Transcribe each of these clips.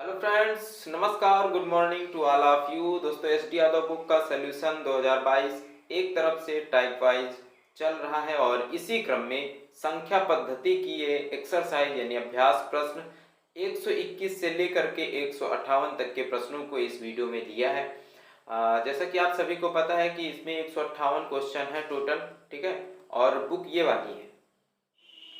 Hello friends, नमस्कार, good morning to all of you. दोस्तों, S D Yadav book का solution 2022 एक तरफ से टाइप वाइज चल रहा है और इसी क्रम में संख्या पद्धति की ये एक्सरसाइज यानी अभ्यास प्रश्न 121 से लेकर के 158 तक के प्रश्नों को इस वीडियो में दिया है। जैसा कि आप सभी को पता है कि इसमें 158 क्वेश्चन है टोटल, ठीक है। और बुक ये वाली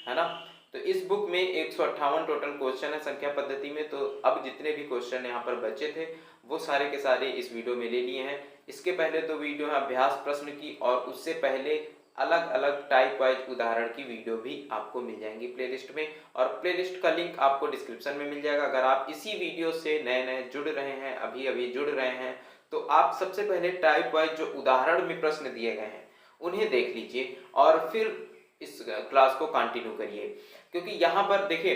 है ना। तो इस बुक में 158 टोटल क्वेश्चन है संख्या पद्धति में। तो अब जितने भी क्वेश्चन यहाँ पर बचे थे वो सारे के सारे इस वीडियो में ले लिए हैं। इसके पहले दो वीडियो है अभ्यास प्रश्न की, और उससे पहले अलग अलग टाइप वाइज उदाहरण की वीडियो भी आपको मिल जाएंगी प्लेलिस्ट में, और प्लेलिस्ट का लिंक आपको डिस्क्रिप्शन में मिल जाएगा। अगर आप इसी वीडियो से नए नए जुड़ रहे हैं, अभी अभी जुड़ रहे हैं, तो आप सबसे पहले टाइप वाइज जो उदाहरण में प्रश्न दिए गए हैं उन्हें देख लीजिए और फिर इस क्लास को कंटिन्यू करिए। क्योंकि यहाँ पर देखिए,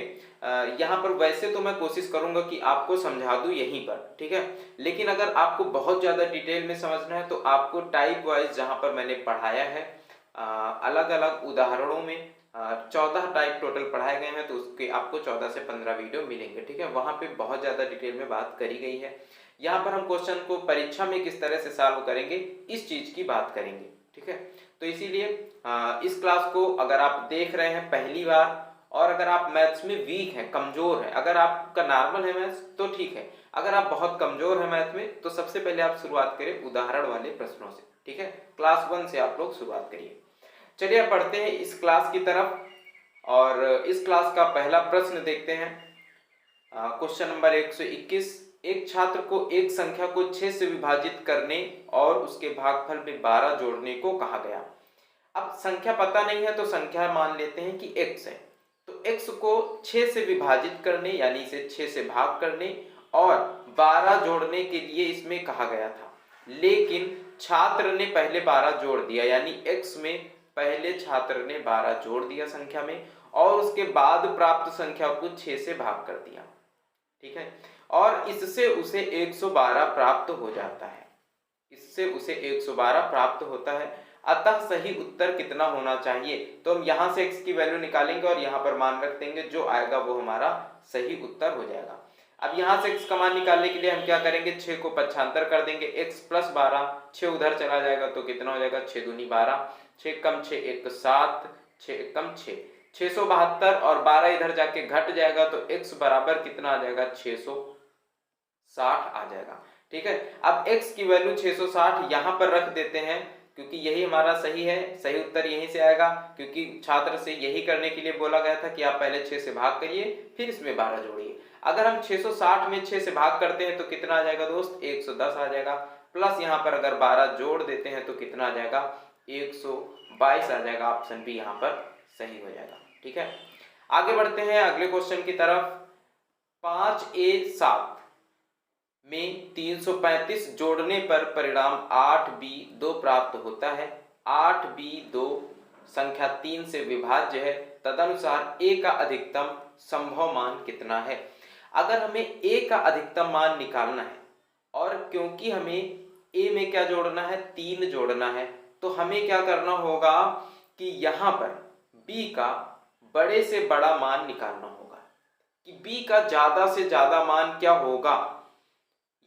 यहाँ पर वैसे तो मैं कोशिश करूंगा कि आपको समझा दूं यहीं पर, ठीक है। लेकिन अगर आपको बहुत ज़्यादा डिटेल में समझना है तो आपको टाइप वाइज जहाँ पर मैंने पढ़ाया है अलग अलग उदाहरणों में 14 टाइप टोटल पढ़ाए गए हैं, तो उसके आपको 14 से 15 वीडियो मिलेंगे, ठीक है। वहाँ पे बहुत ज़्यादा डिटेल में बात करी गई है। यहाँ पर हम क्वेश्चन को परीक्षा में किस तरह से सॉल्व करेंगे इस चीज़ की बात करेंगे, ठीक है। तो इसीलिए इस क्लास को अगर आप देख रहे हैं पहली बार, और अगर आप मैथ्स में वीक हैं, कमजोर हैं, अगर आपका नॉर्मल है मैथ्स तो ठीक है, अगर आप बहुत कमजोर हैं मैथ में तो सबसे पहले आप शुरुआत करें उदाहरण वाले प्रश्नों से, ठीक है। क्लास 1 से आप लोग शुरुआत करिए। चलिए अब बढ़ते हैं इस क्लास की तरफ, और इस क्लास का पहला प्रश्न देखते हैं। Question number 121। एक छात्र को एक संख्या को 6 से विभाजित करने और उसके भागफल में 12 जोड़ने को कहा गया। अब संख्या पता नहीं है तो संख्या मान लेते हैं कि x है। तो x को 6 से विभाजित करने यानी इसे 6 से भाग करने और 12 जोड़ने के लिए इसमें कहा गया था, लेकिन छात्र ने पहले 12 जोड़ दिया, यानी x में पहले छात्र ने 12 जोड़ दिया संख्या में, और उसके बाद प्राप्त संख्या को 6 से भाग कर दिया, ठीक है। और इससे उसे 112 प्राप्त हो जाता है, इससे उसे 112 प्राप्त होता है। अतः सही उत्तर कितना होना चाहिए? तो हम यहाँ से x की वैल्यू निकालेंगे और यहाँ पर मान रख देंगे, जो आएगा वो हमारा सही उत्तर हो जाएगा। अब यहाँ से x का मान निकालने के लिए हम क्या करेंगे, 6 को पक्षांतर कर देंगे, x प्लस 12, 6 उधर चला जाएगा तो कितना हो जाएगा, 6 दूनी 12, 6 कम 6 1 7, 6 कम 6 672, और 12 इधर जाके घट जाएगा तो x बराबर कितना आ जाएगा, 660 आ जाएगा, ठीक है। अब x की वैल्यू 660 यहाँ पर रख देते हैं, क्योंकि यही हमारा सही है, सही उत्तर यहीं से आएगा, क्योंकि छात्र से यही करने के लिए बोला गया था कि आप पहले 6 से भाग करिए फिर इसमें 12 जोड़िए। अगर हम 660 में 6 से भाग करते हैं तो कितना आ जाएगा दोस्त, 110 आ जाएगा, प्लस यहाँ पर अगर 12 जोड़ देते हैं तो कितना आ जाएगा, 122 आ जाएगा। ऑप्शन बी यहाँ पर सही हो जाएगा, ठीक है। आगे बढ़ते हैं अगले क्वेश्चन की तरफ। 5a7 में 335 जोड़ने पर परिणाम 8b2 प्राप्त होता है। 8b2 संख्या 3 से विभाज्य है, तदनुसार a का अधिकतम संभव मान कितना है। अगर हमें a का अधिकतम मान निकालना है, और क्योंकि हमें a में क्या जोड़ना है, 3 जोड़ना है, तो हमें क्या करना होगा कि यहाँ पर b का बड़े से बड़ा मान निकालना होगा कि b का ज्यादा से ज्यादा मान क्या होगा।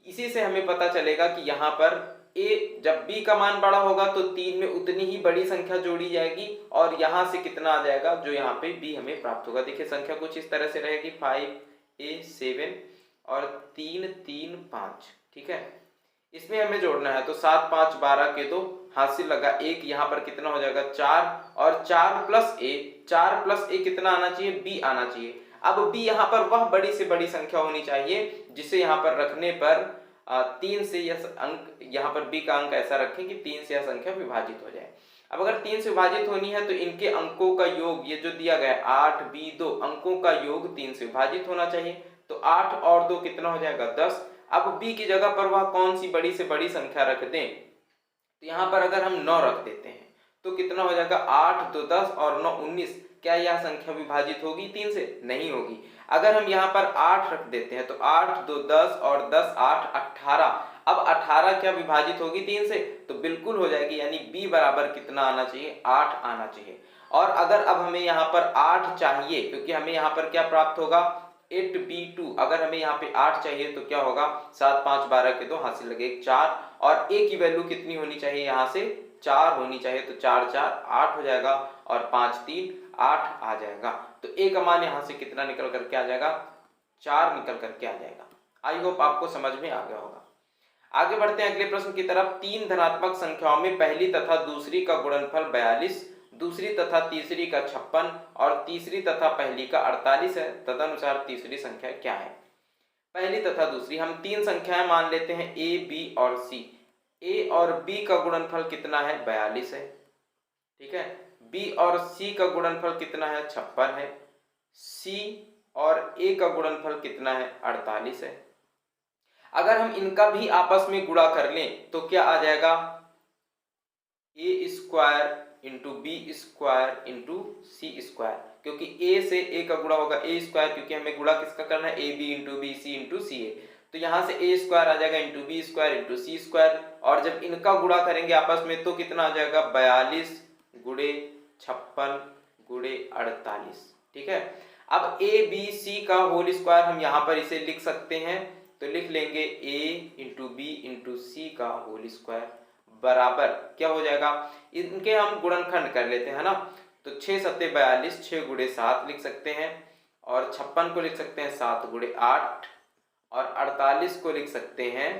इसी से हमें पता चलेगा कि यहाँ पर a जब b का मान बड़ा होगा तो 3 में उतनी ही बड़ी संख्या जोड़ी जाएगी, और यहाँ से कितना आ जाएगा, जो यहाँ पे b हमें प्राप्त होगा। देखिए संख्या कुछ इस तरह से रहेगी, 5a7 और 3 3 5, ठीक है। इसमें हमें जोड़ना है तो 7 5 12 के 2 हासिल लगा 1, यहाँ पर कितना हो जाएगा 4, और 4 प्लस a कितना आना चाहिए, b आना चाहिए। अब b यहाँ पर वह बड़ी से बड़ी संख्या होनी चाहिए जिसे यहाँ पर रखने पर 3 से यह अंक, यहाँ पर b का अंक ऐसा रखें कि 3 से यह संख्या विभाजित हो जाए। अब अगर 3 से विभाजित होनी है तो इनके अंकों का योग, ये जो दिया गया 8b2 अंकों का योग 3 से विभाजित होना चाहिए, तो 8 और 2 कितना हो जाएगा 10। अब b की जगह पर वह कौन सी बड़ी से बड़ी संख्या रख दें, तो यहाँ पर अगर हम 9 रख देते हैं तो कितना हो जाएगा, 8 2 10 और 9 19। क्या यह संख्या विभाजित होगी 3 से? नहीं होगी। अगर हम यहाँ पर 8 रख देते हैं तो 8 2 10 और 10 8 18। अब 18 क्या विभाजित होगी 3 से? तो बिल्कुल हो जाएगी, यानी b बराबर कितना आना चाहिए, 8 आना चाहिए। और अगर अब हमें यहाँ पर 8 चाहिए, क्योंकि हमें यहाँ पर क्या प्राप्त होगा, 8b2, अगर हमें यहाँ पे 8 चाहिए तो क्या होगा, 7 5 12 के 2 हासिल लगे 4, और a की वैल्यू कितनी होनी चाहिए, यहाँ से 4 होनी चाहिए, तो 4 4 8 हो जाएगा और 5 3 8 आ जाएगा। तो a का मान यहाँ से कितना निकल करके आ जाएगा, 4 निकल करके आ जाएगा। आई होप आपको समझ में आ गया होगा। आगे बढ़ते हैं अगले प्रश्न की तरफ। तीन धनात्मक संख्याओं में पहली तथा दूसरी का गुणनफल 42, दूसरी तथा तीसरी का 56 और तीसरी तथा पहली का 48 है, तदनुसार तीसरी संख्या क्या है। पहली तथा दूसरी, हम तीन संख्याएं मान लेते हैं a b और c। a और b का गुणनफल कितना है, 42 है, ठीक है। b और c का गुणनफल कितना है, 56 है। c और a का गुणनफल कितना है, 48 है। अगर हम इनका भी आपस में गुणा कर लें तो क्या आ जाएगा, a square into B square into C square, क्योंकि a से a का गुणा होगा a स्क्वायर, क्योंकि हमें गुणा किसका करना है, A B into B C into C A, तो यहाँ से a स्क्वायर आ जाएगा into B square into C square, और जब इनका गुणा करेंगे आपस में तो कितना आ जाएगा, 42 गुणे 56 गुणे 48, ठीक है। अब a b c का होल स्क्वायर हम यहाँ पर इसे लिख सकते हैं, तो लिख लेंगे a इंटू बी इंटू सी का होल स्क्वायर बराबर क्या हो जाएगा, इनके हम गुणनखंड कर लेते हैं ना, तो 6 सत्ते 42, 6 गुणे 7 लिख सकते हैं, और 56 को लिख सकते हैं 7 गुणे 8, और 48 को लिख सकते हैं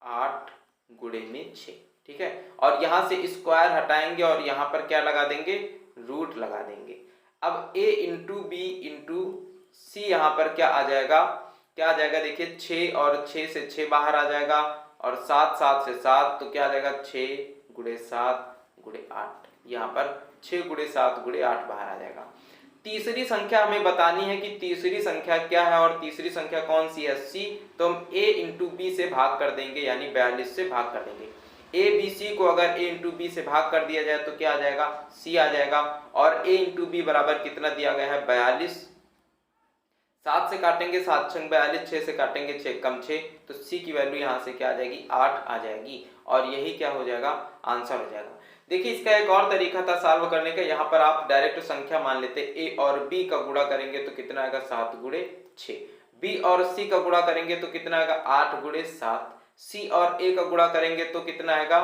8 गुणे में 6, ठीक है। और यहाँ से स्क्वायर हटाएंगे और यहाँ पर क्या लगा देंगे, रूट लगा देंगे। अब a इंटू बी इंटू सी यहाँ पर क्या आ जाएगा, क्या आ जाएगा, देखिए 6 और 6 से 6 बाहर आ जाएगा, और 7 7 से 7, तो क्या आ जाएगा 6 गुणे 7 गुणे 8, यहाँ पर 6 गुणे 7 गुणे 8 बाहर आ जाएगा। तीसरी संख्या हमें बतानी है कि तीसरी संख्या क्या है, और तीसरी संख्या कौन सी है, c, तो हम a इंटू बी से भाग कर देंगे, यानी 42 से भाग कर देंगे। a b c को अगर a इंटू बी से भाग कर दिया जाए तो क्या आ जाएगा, c आ जाएगा, और a इंटू बी बराबर कितना दिया गया है, 42, 7 से काटेंगे 7 छंग 42, 6 से काटेंगे 6 कम 6, तो c की वैल्यू यहाँ से क्या आ जाएगी, 8 आ जाएगी, और यही क्या हो जाएगा, आंसर हो जाएगा। देखिए इसका एक और तरीका था सॉल्व करने का, यहाँ पर आप डायरेक्ट संख्या मान लेते, a और b का गुणा करेंगे तो कितना आएगा, 7 गुणे 6, b और c का गुणा करेंगे तो कितना आएगा, 8 गुणे 7, c और a का गुणा करेंगे तो कितना आएगा,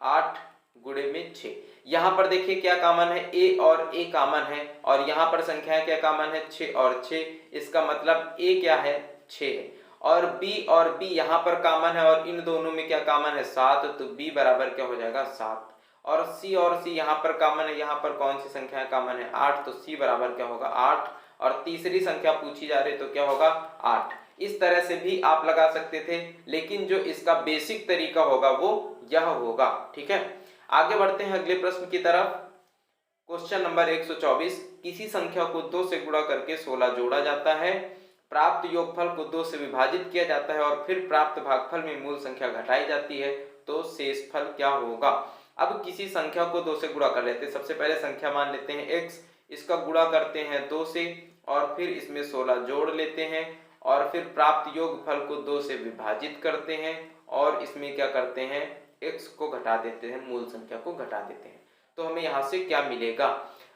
8 गुणे में 6। यहाँ पर देखिए क्या कॉमन है, a और a कॉमन है, और यहाँ पर संख्याएं क्या कॉमन है, 6 और 6, इसका मतलब a क्या है, 6 है, और b और b यहाँ पर कॉमन है, और इन दोनों में क्या कॉमन है, 7, तो b बराबर क्या हो जाएगा, 7, और c यहाँ पर कॉमन है, यहाँ पर कौन सी संख्या कॉमन है, 8, तो c बराबर क्या होगा, 8, और तीसरी संख्या पूछी जा रही तो क्या होगा, 8। इस तरह से भी आप लगा सकते थे, लेकिन जो इसका बेसिक तरीका होगा वो यह होगा, ठीक है। आगे बढ़ते हैं अगले प्रश्न की तरफ। क्वेश्चन नंबर 124, किसी संख्या को 2 से गुणा करके 16 जोड़ा जाता है, प्राप्त योगफल को 2 से विभाजित किया जाता है, और फिर प्राप्त भागफल में मूल संख्या घटाई जाती है, तो शेषफल क्या होगा। अब किसी संख्या को 2 से गुणा कर लेते हैं, सबसे पहले संख्या मान लेते हैं x, इसका गुणा करते हैं 2 से, और फिर इसमें 16 जोड़ लेते हैं, और फिर प्राप्त योगफल को 2 से विभाजित करते हैं, और इसमें क्या करते हैं, x को घटा देते हैं, मूल संख्या को घटा देते हैं, तो हमें यहाँ से क्या मिलेगा।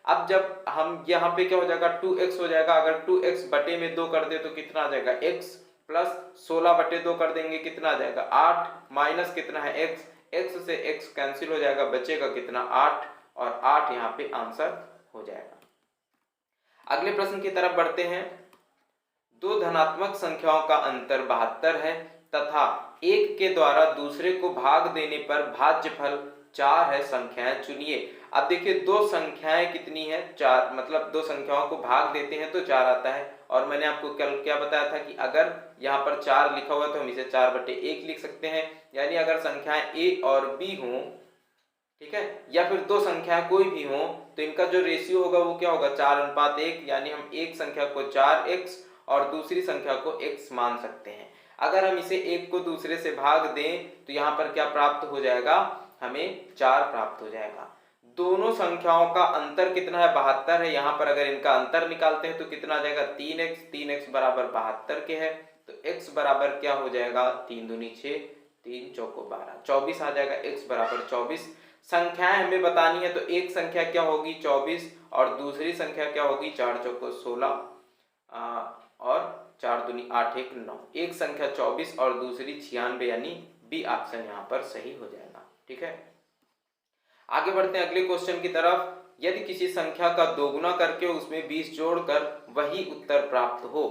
अब जब हम यहाँ पे क्या हो जाएगा, 2x हो जाएगा, अगर 2x बटे में 2 कर दे तो कितना आ जाएगा, x, प्लस 16 बटे 2 कर देंगे कितना आ जाएगा, 8, माइनस कितना है x, x से x कैंसिल हो जाएगा, बचेगा कितना, 8, और 8 यहाँ पे आंसर हो जाएगा। अगले प्रश्न की तरफ बढ़ते हैं। दो धनात्मक संख्याओं का अंतर 72 है तथा एक के द्वारा दूसरे को भाग देने पर भाज्यफल 4 है, संख्याएं चुनिए। अब देखिए दो संख्याएं कितनी है, 4, मतलब दो संख्याओं को भाग देते हैं तो 4 आता है, और मैंने आपको कल क्या बताया था कि अगर यहाँ पर 4 लिखा हुआ तो हम इसे 4/1 लिख सकते हैं, यानी अगर संख्याएं a और b हों, ठीक है, या फिर दो संख्याएं कोई भी हों, तो इनका जो रेशियो होगा वो क्या होगा, 4:1, यानी हम एक संख्या को 4x और दूसरी संख्या को x मान सकते हैं। अगर हम इसे एक को दूसरे से भाग दें तो यहाँ पर क्या प्राप्त हो जाएगा, हमें 4 प्राप्त हो जाएगा। दोनों संख्याओं का अंतर कितना है, 72 है, यहाँ पर अगर इनका अंतर निकालते हैं तो कितना आ जाएगा, 3x, 3x बराबर 72 के है, तो x बराबर क्या हो जाएगा, 3 दूनी 6, 3 चौको 12, 24 आ जाएगा, x बराबर 24। संख्याएं हमें बतानी है तो एक संख्या क्या होगी 24, और दूसरी संख्या क्या होगी 4 चौको 16, और 4 दूनी 8 1 9। एक संख्या 24 और दूसरी 96, यानी बी ऑप्शन यहाँ पर सही हो जाएगा। ठीक है, आगे बढ़ते हैं अगले क्वेश्चन की तरफ। यदि किसी संख्या का दोगुना करके उसमें 20 जोड़कर वही उत्तर प्राप्त हो।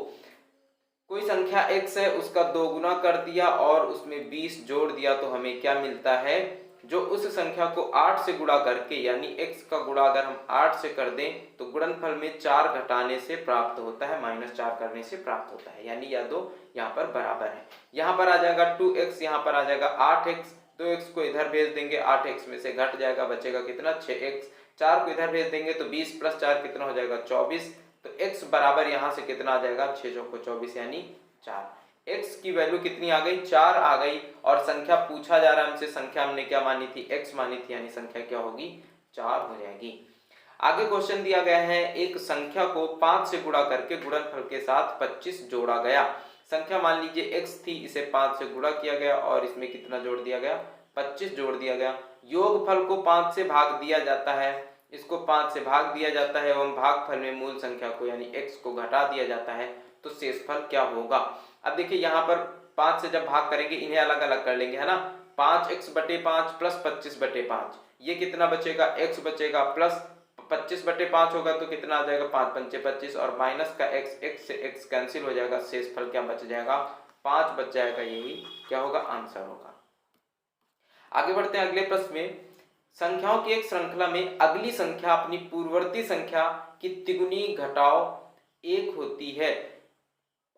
कोई संख्या x है, उसका दोगुना कर दिया और उसमें 20 जोड़ दिया तो हमें क्या मिलता है? जो उस संख्या को 8 से गुणा करके, यानी x का गुणा अगर हम 8 से कर दें तो गुणनफल में 4 घटाने से प्राप्त होता है, -4 करने से प्राप्त होता है, यानी यह दो यहाँ पर बराबर है। यहाँ पर आ जाएगा 2x, यहाँ पर आ जाएगा 8x। 2x को इधर भेज देंगे, 8x में से घट जाएगा, बचेगा कितना? 6x। 4 को इधर भेज देंगे तो 20 + 4 कितना हो जाएगा? 24। तो x बराबर यहाँ से कितना आ जाएगा? 6 चौको 24 यानी 4। x की वैल्यू कितनी आ गई? 4 आ गई। और संख्या पूछा जा रहा है हमसे, संख्या हमने क्या मानी थी? x मानी थी, यानी संख्या क्या होगी? 4 हो जाएगी। आगे क्वेश्चन दिया गया है, एक संख्या को 5 से गुणा करके गुणनफल के साथ 25 जोड़ा गया। संख्या मान लीजिए x थी, इसे 5 से गुणा किया गया और इसमें कितना जोड़ दिया गया? 25 जोड़ दिया गया। योगफल को 5 से भाग दिया जाता है, इसको 5 से भाग दिया जाता है एवं भागफल में मूल संख्या को यानी x को घटा दिया जाता है, तो शेषफल क्या होगा? अब देखिए यहाँ पर 5 से जब भाग करेंगे, इन्हें अलग अलग कर लेंगे, है ना। 5x/5 + 25/5, ये कितना बचेगा? x बचेगा, प्लस 25/5 होगा तो कितना आ जाएगा? 5 × 5 = 25 और माइनस का x से x कैंसिल हो जाएगा, शेषफल क्या बच जाएगा? 5 बच जाएगा। यही क्या होगा? आंसर होगा। आगे बढ़ते हैं अगले प्रश्न में। संख्याओं की एक श्रृंखला में अगली संख्या अपनी पूर्ववर्ती संख्या की तिगुनी घटाओ 1 होती है।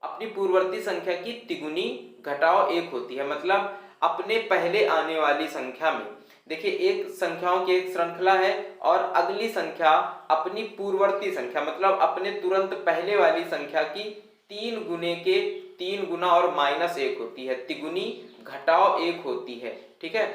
अपनी पूर्ववर्ती संख्या की तिगुनी घटाओ 1 होती है, मतलब अपने पहले आने वाली संख्या में। देखिए, एक संख्याओं की एक श्रृंखला है और अगली संख्या अपनी पूर्ववर्ती संख्या, मतलब अपने तुरंत पहले वाली संख्या की 3 गुने के 3 गुना और -1 होती है। तिगुनी घटाओ 1 होती है। ठीक है,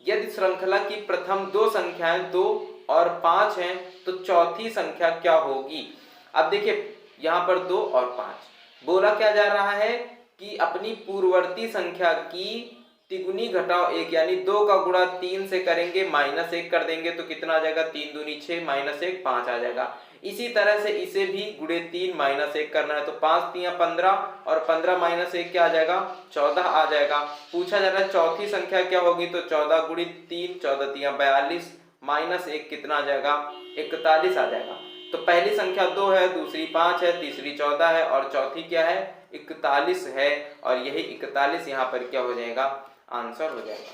यदि श्रृंखला की प्रथम 2 संख्याएं 2 और 5 हैं तो चौथी संख्या क्या होगी? अब देखिए यहाँ पर 2 और 5 बोला क्या जा रहा है कि अपनी पूर्ववर्ती संख्या की तिगुनी घटाओ 1, यानी 2 का गुणा 3 से करेंगे, -1 कर देंगे तो कितना आ जाएगा? 3 दूनी 6, -1 5 आ जाएगा। इसी तरह से इसे भी गुणे 3 -1 करना है तो 5 × 3 = 15 और 15 - 1 क्या आ जाएगा? 14 आ जाएगा। पूछा जा रहा है चौथी संख्या क्या होगी, तो 14 × 3 = 14 × 3 = 42, -1 कितना आ जाएगा? 41 आ जाएगा। तो पहली संख्या 2 है, दूसरी 5 है, तीसरी 14 है और चौथी क्या है? 41 है। और यही 41 यहाँ पर क्या हो जाएगा? आंसर हो जाएगा।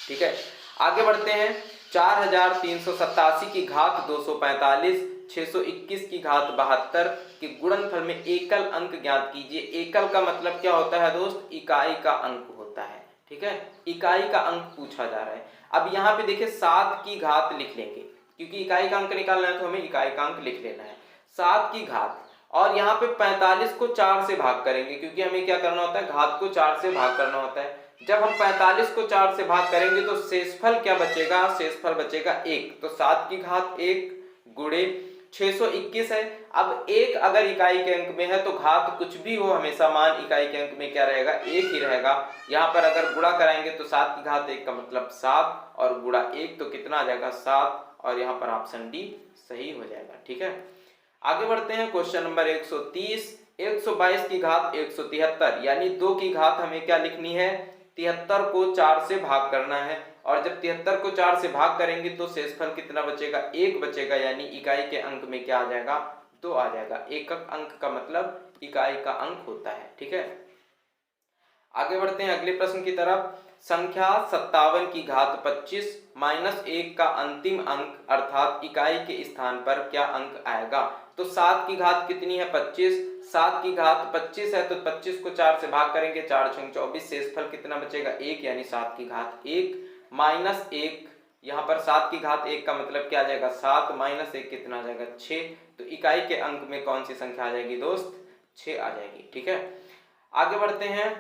ठीक है, आगे बढ़ते हैं। 4387 की घात 245, 621 की घात 72 के गुणनफल में एकल अंक ज्ञात कीजिए। एकल का मतलब क्या होता है दोस्त? इकाई का अंक होता है। ठीक है, इकाई का अंक पूछा जा रहा है। अब यहाँ पे देखिए 7 की घात लिख लेंगे, क्योंकि इकाई का अंक निकालना है तो हमें इकाई का अंक लिख लेना है। 7 की घात, और यहाँ पे 45 को 4 से भाग करेंगे, क्योंकि हमें क्या करना होता है? घात को 4 से भाग करना होता है। जब हम 45 को 4 से भाग करेंगे तो शेषफल क्या बचेगा? शेषफल बचेगा 1। तो 7 की घात 1 गुणे 621 है। अब 1 अगर इकाई के अंक में है तो घात कुछ भी हो, हमेशा मान इकाई के अंक में क्या रहेगा? 1 ही रहेगा। यहाँ पर अगर गुणा कराएंगे तो 7 की घात 1 का मतलब 7 और गुणा 1 तो कितना आ जाएगा? 7, और यहाँ पर ऑप्शन डी सही हो जाएगा। ठीक है, आगे बढ़ते हैं। Question number 130। 122 की घात 173, यानी 2 की घात हमें क्या लिखनी है? 73 को 4 से भाग करना है, और जब 73 को 4 से भाग करेंगे तो शेषफल कितना बचेगा? 1 बचेगा, यानी इकाई के अंक में क्या आ जाएगा? 2 आ जाएगा। एकक अंक का मतलब इकाई का अंक होता है। ठीक है, आगे बढ़ते हैं अगले प्रश्न की तरफ। संख्या 57 की घात 25 -1 का अंतिम अंक अर्थात इकाई के स्थान पर क्या अंक आएगा? तो 7 की घात कितनी है? 25। 7 की घात 25 है तो 25 को 4 से भाग करेंगे, 4 × 24, शेषफल कितना बचेगा? 1, यानी 7 की घात 1 -1। यहाँ पर 7 की घात 1 का मतलब क्या आ जाएगा? 7 -1 कितना आ जाएगा? 6। तो इकाई के अंक में कौन सी संख्या आ जाएगी दोस्त? 6 आ जाएगी। ठीक है, आगे बढ़ते हैं।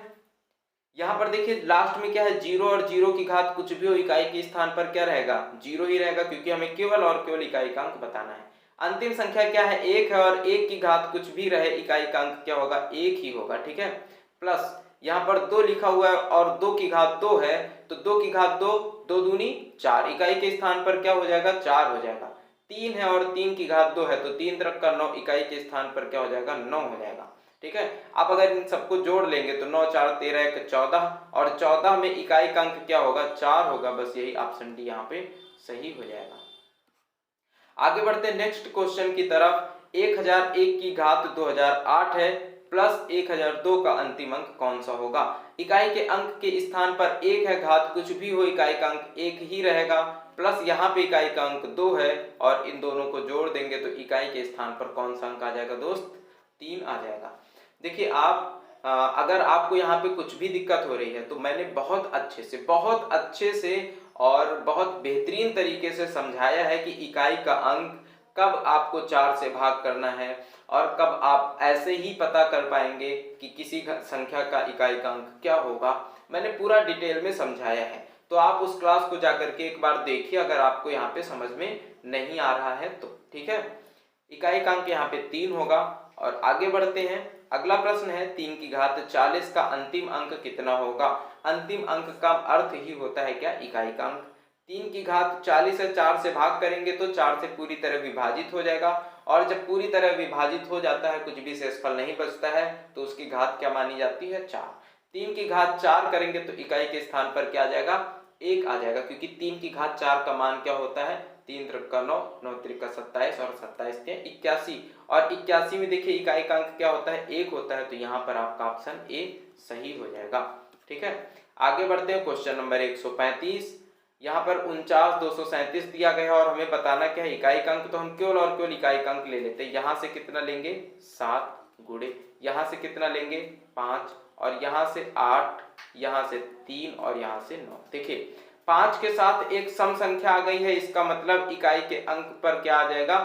यहाँ पर देखिए लास्ट में क्या है? 0 और 0 की घात कुछ भी हो, इकाई के स्थान पर क्या रहेगा? 0 ही रहेगा, क्योंकि हमें केवल और केवल इकाई का अंक बताना है। अंतिम संख्या क्या है? 1 है, और 1 की घात कुछ भी रहे, इकाई का अंक क्या होगा? 1 ही होगा। ठीक है, प्लस यहाँ पर 2 लिखा हुआ है और 2 की घात 2 है, तो 2 की घात 2, 2 दूनी 4, इकाई के स्थान पर क्या हो जाएगा? 4 हो जाएगा। 3 है और 3 की घात 2 है तो 3 × 9, इकाई के स्थान पर क्या हो जाएगा? 9 हो जाएगा। ठीक है। आप अगर इन सबको जोड़ लेंगे तो 9 4 13 1 14 और 14 में इकाई का अंक क्या होगा 4 होगा। बस यही ऑप्शन डी यहाँ पे सही हो जाएगा। आगे बढ़ते हैं नेक्स्ट क्वेश्चन की तरफ। 1001 की घात 2008 है प्लस 1002 का अंतिम अंक कौन सा होगा। इकाई के अंक के स्थान पर 1 है, घात कुछ भी हो इकाई का अंक 1 ही रहेगा, प्लस यहाँ पे इकाई का अंक 2 है और इन दोनों को जोड़ देंगे तो इकाई के स्थान पर कौन सा अंक आ जाएगा दोस्त 3 आ जाएगा। देखिए आप अगर आपको यहाँ पे कुछ भी दिक्कत हो रही है तो मैंने बहुत अच्छे से और बहुत बेहतरीन तरीके से समझाया है कि इकाई का अंक कब आपको 4 से भाग करना है और कब आप ऐसे ही पता कर पाएंगे कि किसी संख्या का इकाई का अंक क्या होगा। मैंने पूरा डिटेल में समझाया है, तो आप उस क्लास को जाकर के एक बार देखिए अगर आपको यहाँ पे समझ में नहीं आ रहा है तो। ठीक है, इकाई का अंक यहाँ पे 3 होगा। और आगे बढ़ते हैं, अगला प्रश्न है 3 की घात 40 का अंतिम अंक कितना होगा। अंतिम अंक का अर्थ ही होता है क्या इकाई का अंक। 3 की घात 40 है, 4 से भाग करेंगे तो 4 से पूरी तरह विभाजित हो जाएगा और जब पूरी तरह विभाजित हो जाता है कुछ भी शेषफल नहीं बचता है तो उसकी घात क्या मानी जाती है 4। 3 की घात 4 करेंगे तो इकाई के स्थान पर क्या आ जाएगा 1 आ जाएगा, क्योंकि 3 की घात 4 का मान क्या होता है 3 त्रिका 9, 9 त्रिका 27 और 27 के 81 और 81 में देखिए इकाई का अंक क्या होता है 1 होता है, तो यहाँ पर आपका ऑप्शन ए सही हो जाएगा। ठीक है, आगे बढ़ते हैं क्वेश्चन नंबर 135। यहाँ पर 49,237 दिया गया है और हमें बताना क्या है इकाई का अंक, तो हम केवल और केवल इकाई का अंक ले लेते हैं। यहाँ से कितना लेंगे 7 गुणे, यहाँ से कितना लेंगे 5 और यहाँ से 8, यहाँ से 3 और यहाँ से 9। देखिए 5 के साथ एक सम संख्या आ गई है, इसका मतलब इकाई के अंक पर क्या आ जाएगा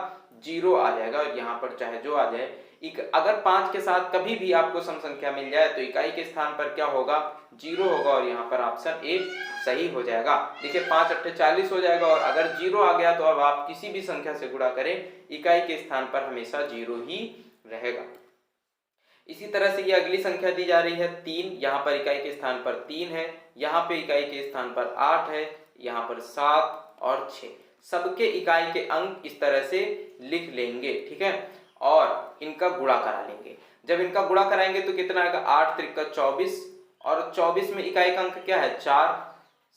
0 आ जाएगा और यहाँ पर चाहे जो आ जाए। अगर 5 के साथ कभी भी आपको सम संख्या मिल जाए तो इकाई के स्थान पर क्या होगा 0 होगा और यहाँ पर ऑप्शन ए सही हो जाएगा। देखिए 5 8 40 हो जाएगा और अगर 0 आ गया तो अब आप किसी भी संख्या से गुणा करें इकाई के स्थान पर हमेशा 0 ही रहेगा। इसी तरह से ये अगली संख्या दी जा रही है 3, यहाँ पर इकाई के स्थान पर 3 है, यहाँ पे इकाई के स्थान पर 8 है, यहाँ पर 7 और 6। सबके इकाई के अंक इस तरह से लिख लेंगे। ठीक है, और इनका गुणा करा लेंगे। जब इनका गुणा कराएंगे तो कितना आएगा 8 त्रिका 24 और 24 में इकाई का अंक क्या है 4,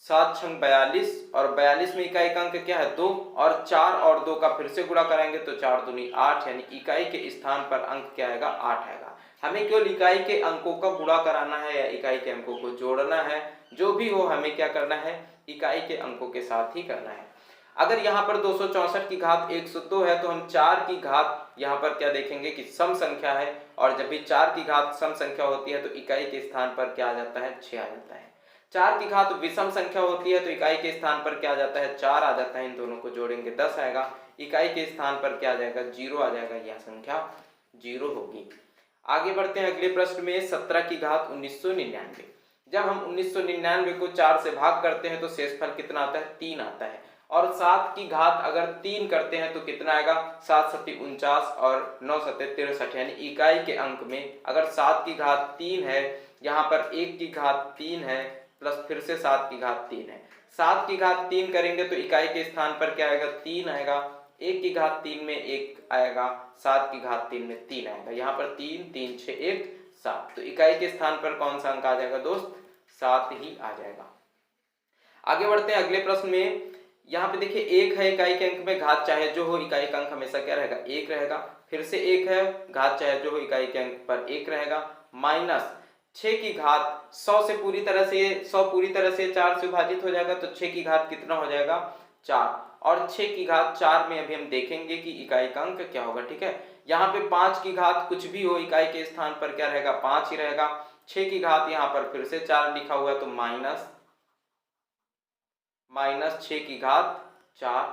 7 छंग 42 और 42 में इकाई का अंक क्या है 2 और 4 और 2 का फिर से गुणा कराएंगे तो 4 दूनी 8, यानी इकाई के स्थान पर अंक क्या आएगा 8 आएगा। हमें केवल इकाई के अंकों का गुणा कराना है या इकाई के अंकों को जोड़ना है, जो भी हो हमें क्या करना है इकाई के अंकों के साथ ही करना है। अगर यहाँ पर 264 की घात 102 है तो हम 4 की घात यहाँ पर क्या देखेंगे कि सम संख्या है और जब भी 4 की घात सम संख्या होती है तो इकाई के स्थान पर क्या आ जाता है 6 आ जाता है। 4 की घात विषम संख्या होती है तो इकाई के स्थान पर क्या आ जाता है 4 आ जाता है। इन दोनों को जोड़ेंगे 10 आएगा, इकाई के स्थान पर क्या आ जाएगा 0 आ जाएगा, यह संख्या 0 होगी। आगे बढ़ते हैं अगले प्रश्न में 17 की घात 1999। जब हम 1999 को 4 से भाग करते हैं तो शेषफल कितना आता है 3 आता है और 7 की घात अगर 3 करते हैं तो कितना आएगा 7 सत्ती 49 और 9 सत्ते 63, यानी इकाई के अंक में अगर 7 की घात 3 है, यहाँ पर 1 की घात 3 है प्लस फिर से 7 की घात 3 है। 7 की घात 3 करेंगे तो इकाई के स्थान पर क्या आएगा 3 आएगा, 1 की घात 3 में 1 आएगा, 7 की घात 3 में 3 आएगा, यहाँ पर 3 3 6 1 7, तो इकाई के स्थान पर कौन सा अंक आ जाएगा दोस्त 7 ही आ जाएगा। आगे बढ़ते हैं अगले प्रश्न में। यहाँ पे देखिए 1 है इकाई के अंक में, घात चाहे जो हो इकाई का अंक हमेशा क्या रहेगा 1 रहेगा। फिर से 1 है, घात चाहे जो हो इकाई के अंक पर 1 रहेगा। माइनस 6 की घात 100 से पूरी तरह से 4 से विभाजित हो जाएगा तो 6 की घात कितना हो जाएगा 4 और 6 की घात 4 में अभी हम देखेंगे कि इकाई का अंक क्या होगा। ठीक है, यहाँ पे 5 की घात कुछ भी हो इकाई के स्थान पर क्या रहेगा 5 ही रहेगा। 6 की घात यहाँ पर फिर से 4 लिखा हुआ है तो माइनस 6 की घात 4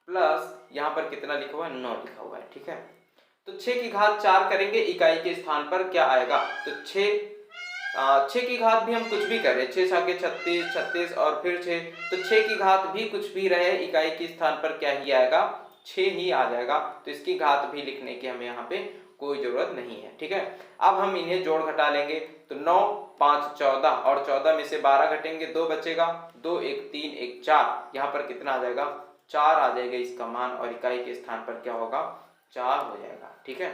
प्लस यहाँ पर कितना लिखा हुआ है 9 लिखा हुआ है। ठीक है, तो 6 की घात 4 करेंगे इकाई के स्थान पर क्या आएगा तो 6 की घात भी हम कुछ भी करें 6 छाके 36 36 और फिर 6, तो 6 की घात भी कुछ भी रहे इकाई के स्थान पर क्या ही आएगा 6 ही आ जाएगा, तो इसकी घात भी लिखने की हमें यहाँ पे कोई जरूरत नहीं है। ठीक है, अब हम इन्हें जोड़ घटा लेंगे तो 9 5 14 और 14 में से 12 घटेंगे 2 बचेगा, 2 1 3 1 4, यहाँ पर कितना आ जाएगा 4 आ जाएगा इसका मान और इकाई के स्थान पर क्या होगा 4 हो जाएगा। ठीक है,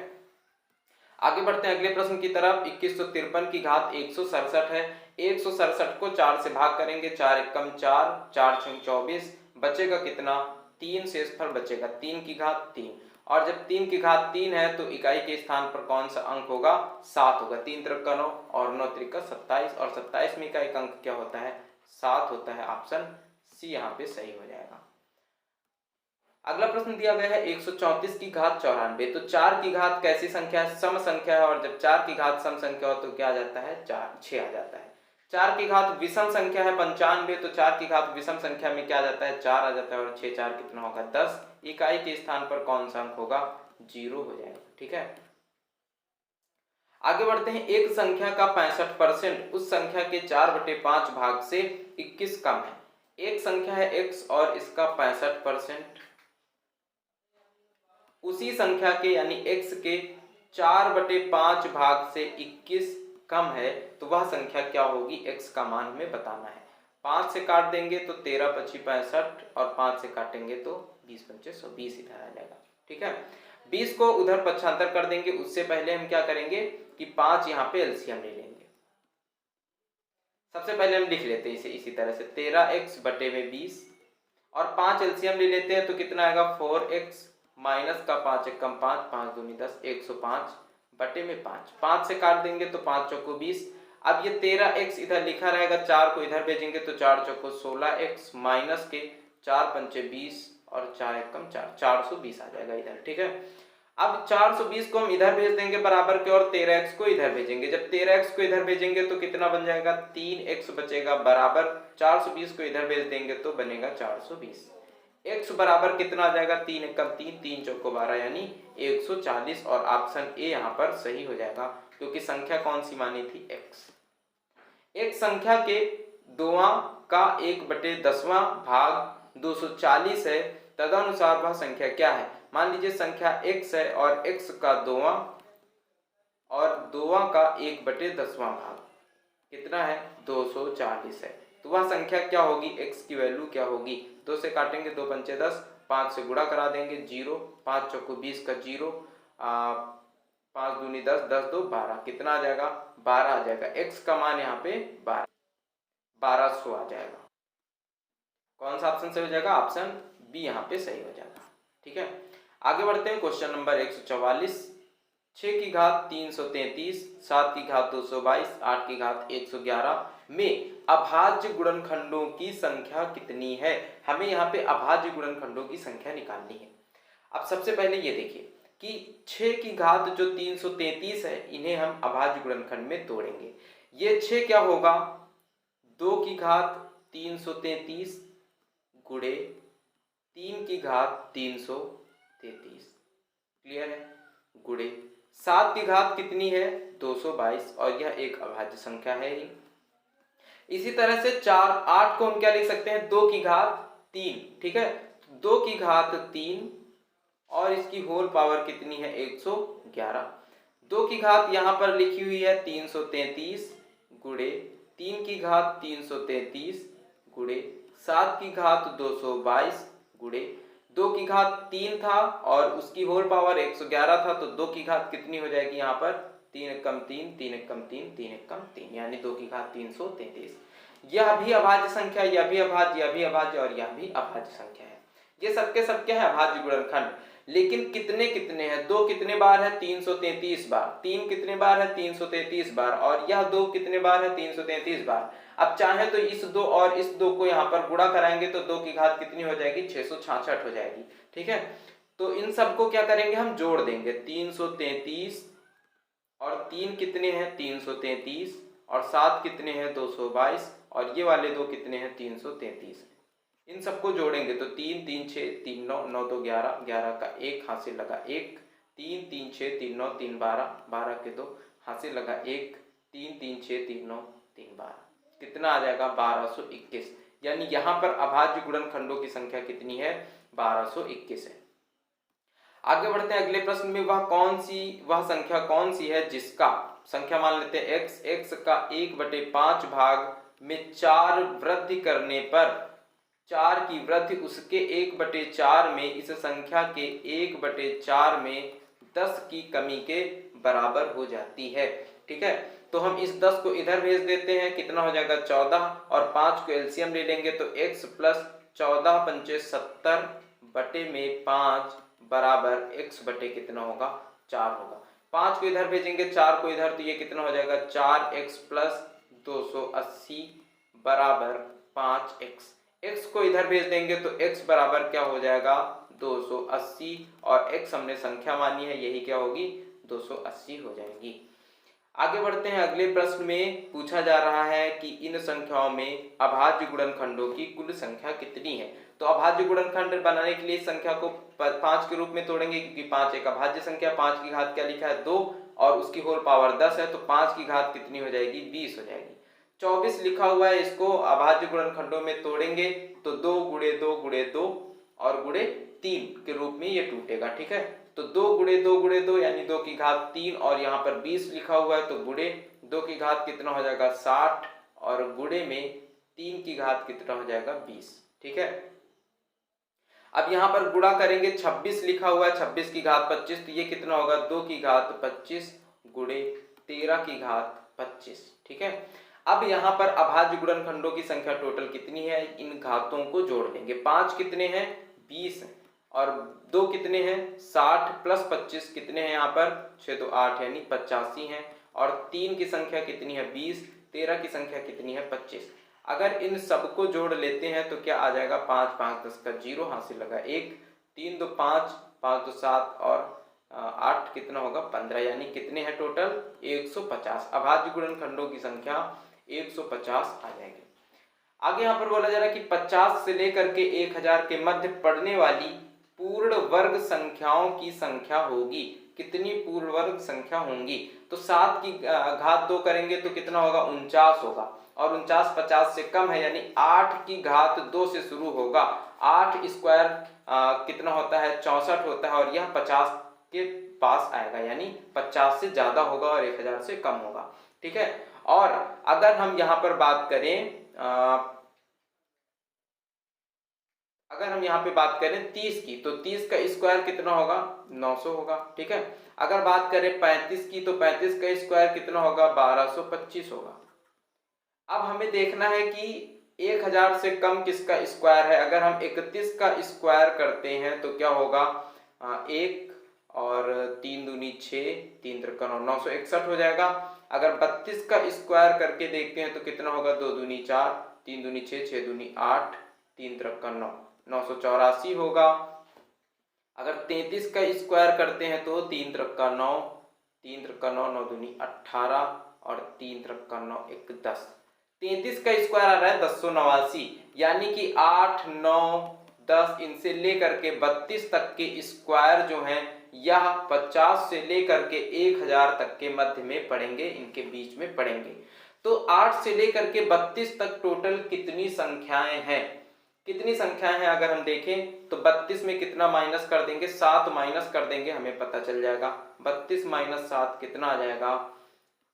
आगे बढ़ते हैं अगले प्रश्न की तरफ। 2153 की घात 167 है। 167 को 4 से भाग करेंगे, 4 एकम 4, 4 छंग 24, बचेगा कितना? 3। शेषफल बचेगा 3 की घात 3। और जब 3 की घात 3 है तो इकाई के स्थान पर कौन सा अंक होगा? 7 होगा। 3 त्रिक का 9 और 9 त्रिक का 27, और 27 में इकाई का अंक क्या होता है? 7 होता है। ऑप्शन सी यहाँ पे सही हो जाएगा। अगला प्रश्न दिया गया है 134 की घात 94। तो 4 की घात कैसी संख्या है? सम संख्या है, और जब 4 की घात सम संख्या हो तो क्या आ जाता है? 6 आ जाता है। 4 की घात विषम संख्या है 95, तो 4 की घात विषम संख्या में क्या आ जाता है? 4 आ जाता है, और 6 4 कितना होगा? 10। इकाई के स्थान पर कौन सा अंक होगा? 0 हो जाएगा। ठीक है, आगे बढ़ते हैं। एक संख्या का 65% उस संख्या के 4/5 भाग से 21 कम है। एक संख्या है x और इसका 65% उसी संख्या के यानी x के 4/5 भाग से 21 कम है, तो वह संख्या क्या होगी? x का मान हमें बताना है। 5 से काट देंगे तो 13 पची 65, और 5 से काटेंगे तो 20 पंचे 120 इधर आ जाएगा। ठीक है, 20 को उधर पक्षांतर कर देंगे। उससे पहले हम क्या करेंगे कि 5 यहाँ पे एलसीएम ले लेंगे। सबसे पहले हम लिख लेते हैं इसे इसी तरह से, 13x बटे में 20, और 5 एलसीएम ले लेते हैं तो कितना आएगा? 4x माइनस का 5 एकम 5, 5 दूनी 10, 105 बटे में 5। 5 से काट देंगे तो 5 चौको 20। अब ये 13x इधर लिखा रहेगा, 4 को इधर भेजेंगे तो 4 चौको 16x माइनस के 4 पंचे 20, और 4 एकम 4, 420 आ जाएगा इधर। ठीक है, अब 420 को हम इधर भेज देंगे बराबर के, और 13x को इधर भेजेंगे। जब 13x को इधर भेजेंगे तो कितना बन जाएगा? 3x बचेगा बराबर 420 को इधर भेज देंगे तो बनेगा 420। x बराबर कितना आ जाएगा? 3 एकम 3, 3 चौको 12 यानी 140, और ऑप्शन ए यहाँ पर सही हो जाएगा, क्योंकि संख्या कौन सी मानी थी? x। एक संख्या के 2वां का 1/10वां भाग 240 है, तदनुसार वह संख्या क्या है? मान लीजिए संख्या x है और x का 2वां और 2वां का 1/10वां भाग कितना है? 240 है, तो वह संख्या क्या होगी? x की वैल्यू क्या होगी? 2 से काटेंगे 2 पंचे 10, 5 से गुणा करा देंगे 0, 5 चौको 20 का 0, 5 दूनी 10, 10 दो 12, कितना आ जाएगा? 12 आ जाएगा। x का मान यहाँ पे 1200 आ जाएगा। कौन सा ऑप्शन सही हो जाएगा? ऑप्शन बी यहाँ पे सही हो जाएगा। ठीक है, आगे बढ़ते हैं। Question number 144। 6 की घात 333, 7 की घात 222, 8 की घात 111 में अभाज्य गुणनखंडों की संख्या कितनी है? हमें यहाँ पे अभाज्य गुणनखंडों की संख्या निकालनी है। अब सबसे पहले ये देखिए कि 6 की घात जो 333 है, इन्हें हम अभाज्य गुणनखंड में तोड़ेंगे। ये 6 क्या होगा? 2 की घात 333 गुणे 3 की घात 333, क्लियर है? गुणे 7 की घात कितनी है? 222, और यह एक अभाज्य संख्या है ही। इसी तरह से 8 को हम क्या लिख सकते हैं? 2 की घात 3। ठीक है, 2 की घात 3 और इसकी होल पावर कितनी है? 111। 2 की घात यहाँ पर लिखी हुई है 333 गुणे 3 की घात 333 गुणे 7 की घात 222 गुणे 2 की घात 3 था और उसकी होल पावर 111 था, तो 2 की घात कितनी हो जाएगी यहाँ पर? 3 एकम 3, 3 एकम 3, 3 एकम 3, यानी 2 की घात 333। यह भी अभाज्य संख्या, यह भी अभाज्य, यह भी अभाज्य, और यह भी अभाज्य संख्या है। ये सबके सब क्या है? अभाज्य गुणनखंड। लेकिन कितने कितने हैं? 2 कितने बार है? 333 बार। 3 कितने बार है? 333 बार। और यह 2 कितने बार है? 333 बार। अब चाहे तो इस 2 और इस 2 को यहाँ पर गुणा कराएंगे तो 2 की घात कितनी हो जाएगी? 666 हो जाएगी। ठीक है, तो इन सबको क्या करेंगे? हम जोड़ देंगे। 333 और 3 कितने हैं? 333, और 7 कितने हैं? 222, और ये वाले 2 कितने हैं? 333। इन सबको जोड़ेंगे तो 3 3 6 3 9 9 2 11, 11 का 1 हाथ से लगा 1, 3 3 6 3 9 3 12, 12 के 2 हाथ से लगा 1, 3 3 6 3 9 3 12, कितना आ जाएगा? 1221। यानी यहाँ पर अभाज्य गुणनखंडों की संख्या कितनी है? 1221 है। आगे बढ़ते हैं अगले प्रश्न में। वह संख्या कौन सी है जिसका, संख्या मान लेते हैं x का 1/5 भाग में 4 वृद्धि करने पर 4 की वृद्धि उसके 1/4 में इस संख्या के 1/4 में 10 की कमी के बराबर हो जाती है। ठीक है, तो हम इस 10 को इधर भेज देते हैं, कितना हो जाएगा 14, और 5 को एलसीएम ले लेंगे तो x प्लस 14 पंचे 70 बटे में 5 बराबर x बटे कितना होगा 4 होगा। 5 को इधर भेजेंगे, 4 को इधर, तो ये कितना हो जाएगा 4x प्लस 280 बराबर 5x। x को इधर भेज देंगे तो x बराबर क्या हो जाएगा 280, और x हमने संख्या मानी है, यही क्या होगी 280 हो जाएगी। आगे बढ़ते हैं, अगले प्रश्न में पूछा जा रहा है कि इन संख्याओं में अभाज्य गुणनखंडों की कुल संख्या कितनी है। तो अभाज्य गुणनखंड बनाने के लिए संख्या को 5 के रूप में तोड़ेंगे, क्योंकि 5 एक अभाज्य संख्या, 5 की घात क्या लिखा है 2, और उसकी होल पावर 10 है, तो 5 की घात कितनी हो जाएगी 20 हो जाएगी। 24 लिखा हुआ है, इसको अभाज्य गुणनखंडों में तोड़ेंगे तो 2 गुणे 2 गुणे 2 और गुणे 3 के रूप में ये टूटेगा। ठीक है, तो 2 गुणे 2 गुणे 2 यानी 2 की घात 3, और यहाँ पर 20 लिखा हुआ है, तो गुणे 2 की घात कितना हो जाएगा 60, और गुणे में 3 की घात कितना हो जाएगा 20। ठीक है, अब यहाँ पर गुणा करेंगे, 26 लिखा हुआ है, 26 की घात 25, तो ये कितना होगा 2 की घात 25 गुणे 13 की घात 25। ठीक है, अब यहाँ पर अभाज्य गुणनखंडों की संख्या टोटल कितनी है, इन घातों को जोड़ लेंगे। 5 कितने हैं 20 हैं, और 2 कितने हैं 60 प्लस 25 कितने हैं यहाँ पर 6 तो 8 यानी 85 हैं, और 3 की संख्या कितनी है 20, 13 की संख्या कितनी है 25। अगर इन सबको जोड़ लेते हैं तो क्या आ जाएगा 5 5 10 का 0 हासिल लगा 1, 3 2 5 5 2 7 और 8 कितना होगा 15, यानी कितने हैं टोटल 150। अभाज्य गुणनखंडों की संख्या 150 आ जाएगी। आगे यहाँ पर बोला जा रहा है कि 50 से लेकर के 1000 के मध्य पड़ने वाली पूर्ण वर्ग संख्याओं की संख्या होगी। कितनी पूर्ण वर्ग संख्या होंगी, तो 7 की घात 2 करेंगे तो कितना होगा 49 होगा, और 49 50 से कम है, यानी 8 की घात 2 से शुरू होगा। 8 स्क्वायर कितना होता है 64 होता है, और यह 50 के पास आएगा, यानी 50 से ज्यादा होगा और 1000 से कम होगा। ठीक है, और अगर हम यहाँ पर बात करें अगर हम यहाँ पे बात करें 30 की, तो 30 का स्क्वायर कितना होगा 900 होगा। ठीक है, अगर बात करें 35 की, तो 35 का स्क्वायर कितना होगा 1225 होगा। अब हमें देखना है कि 1000 से कम किसका स्क्वायर है। अगर हम 31 का स्क्वायर करते हैं तो क्या होगा 1 और 3 दूनी 6, 3 त्रिका 9, 961 हो जाएगा। अगर 32 का स्क्वायर करके देखते हैं तो कितना होगा 2 दूनी 4, 3 दूनी 6, 6 दूनी 8, 3 त्रिका 9, 984 होगा। अगर 33 का स्क्वायर करते हैं तो 3 त्रिका 9, 3 त्रिका 9, 9 दूनी 18 और 3 त्रिका 9 1 10। 33 का स्क्वायर आ रहा है 1089, यानी कि 8 9 10 इनसे लेकर के 32 तक के स्क्वायर जो हैं यह 50 से लेकर के 1000 तक के मध्य में पड़ेंगे, इनके बीच में पड़ेंगे। तो 8 से लेकर के 32 तक टोटल कितनी संख्याएं हैं, कितनी संख्याएं हैं अगर हम देखें तो 32 में कितना माइनस कर देंगे 7 माइनस कर देंगे, हमें पता चल जाएगा 32 माइनस 7 कितना आ जाएगा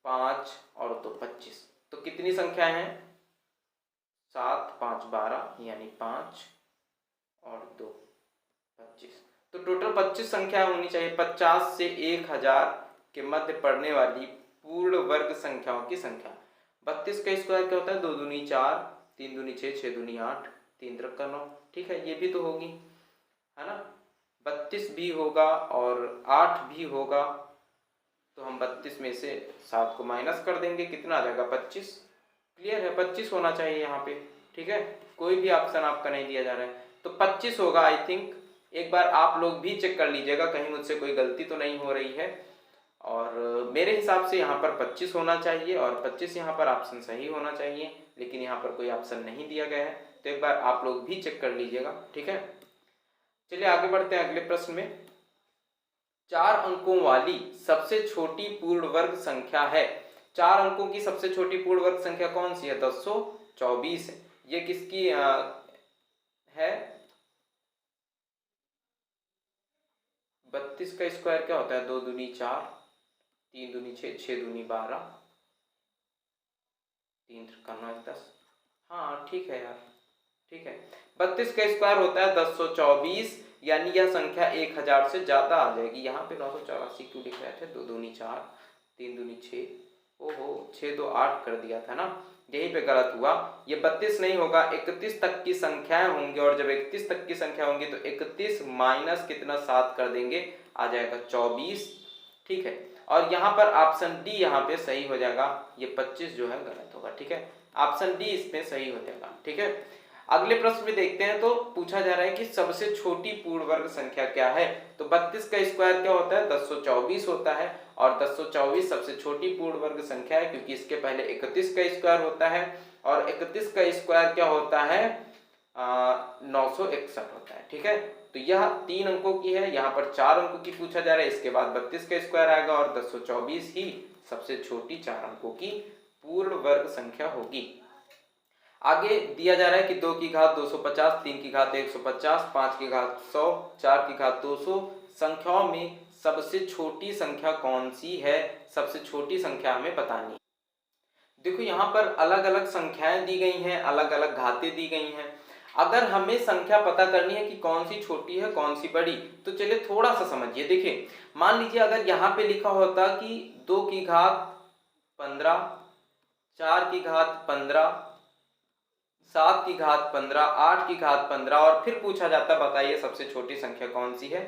5 और 2 25। तो कितनी संख्याएं हैं 7 5 12 यानी 5 और 2 25। तो टोटल 25 संख्या होनी चाहिए। 50 से 1000 के मध्य पड़ने वाली पूर्ण वर्ग संख्याओं की संख्या। 32 का स्क्वायर क्या होता है 2 दूनी 4, 3 दूनी 6, 6 दूनी 8, 3 त्रिका 9। ठीक है, ये भी तो होगी है ना, 32 भी होगा और 8 भी होगा, तो हम 32 में से 7 को माइनस कर देंगे, कितना आ जाएगा 25। क्लियर है, 25 होना चाहिए यहाँ पे। ठीक है, कोई भी ऑप्शन आपका नहीं दिया जा रहा है, तो 25 होगा आई थिंक। एक बार आप लोग भी चेक कर लीजिएगा कहीं मुझसे कोई गलती तो नहीं हो रही है, और मेरे हिसाब से यहाँ पर 25 होना चाहिए, और 25 यहाँ पर ऑप्शन सही होना चाहिए, लेकिन यहाँ पर कोई ऑप्शन नहीं दिया गया है, तो एक बार आप लोग भी चेक कर लीजिएगा। ठीक है, चलिए आगे बढ़ते हैं अगले प्रश्न में। 4 अंकों वाली सबसे छोटी पूर्ण वर्ग संख्या है। 4 अंकों की सबसे छोटी पूर्ण वर्ग संख्या कौन सी है 1024 है। ये किसकी है 32 का स्क्वायर क्या होता है 2 दूनी 4, 3 दूनी 6, 6 दूनी 12, 3 त्रिका 9 10। हाँ ठीक है यार, ठीक है, 32 का स्क्वायर होता है 1024, यानी यह संख्या 1000 से ज्यादा आ जाएगी। यहाँ पे 984 क्यों लिख रहे थे, 2 दूनी 4, 3 दूनी 6, ओहो 6 2 8 कर दिया था ना, यहीं पे गलत हुआ। ये 32 नहीं होगा, 31 तक की संख्याएं होंगी, और जब 31 तक की संख्या होंगी तो 31 माइनस कितना 7 कर देंगे, आ जाएगा 24। ठीक है, और यहाँ पर ऑप्शन डी यहाँ पे सही हो जाएगा, ये 25 जो है गलत होगा। ठीक है, ऑप्शन डी इसमें सही हो जाएगा। ठीक है, अगले प्रश्न में देखते हैं। तो पूछा जा रहा है कि सबसे छोटी पूर्ण वर्ग संख्या क्या है। तो 32 का स्क्वायर क्या होता है, 1024 होता है, और 1024 सबसे छोटी पूर्ण वर्ग संख्या है, क्योंकि इसके पहले 31 का स्क्वायर होता है, और 31 का स्क्वायर क्या होता है, 961 होता है। ठीक है, तो यह 3 अंकों की है, यहाँ पर 4 अंकों की पूछा जा रहा है, इसके बाद 32 का स्क्वायर आएगा, और 1024 ही सबसे छोटी 4 अंकों की पूर्ण वर्ग संख्या होगी। आगे दिया जा रहा है कि 2 की घात 250, 3 की घात 150, 5 की घात 100, 4 की घात 200 संख्याओं में सबसे छोटी संख्या कौन सी है, सबसे छोटी संख्या हमें बतानी है। देखो यहाँ पर अलग अलग संख्याएं दी गई हैं, अलग अलग घातें दी गई हैं। अगर हमें संख्या पता करनी है कि कौन सी छोटी है कौन सी बड़ी, तो चलिए थोड़ा सा समझिए। देखिए मान लीजिए अगर यहाँ पे लिखा होता कि 2 की घात 15, 4 की घात 15, 7 की घात 15, 8 की घात 15, और फिर पूछा जाता बताइए सबसे छोटी संख्या कौन सी है,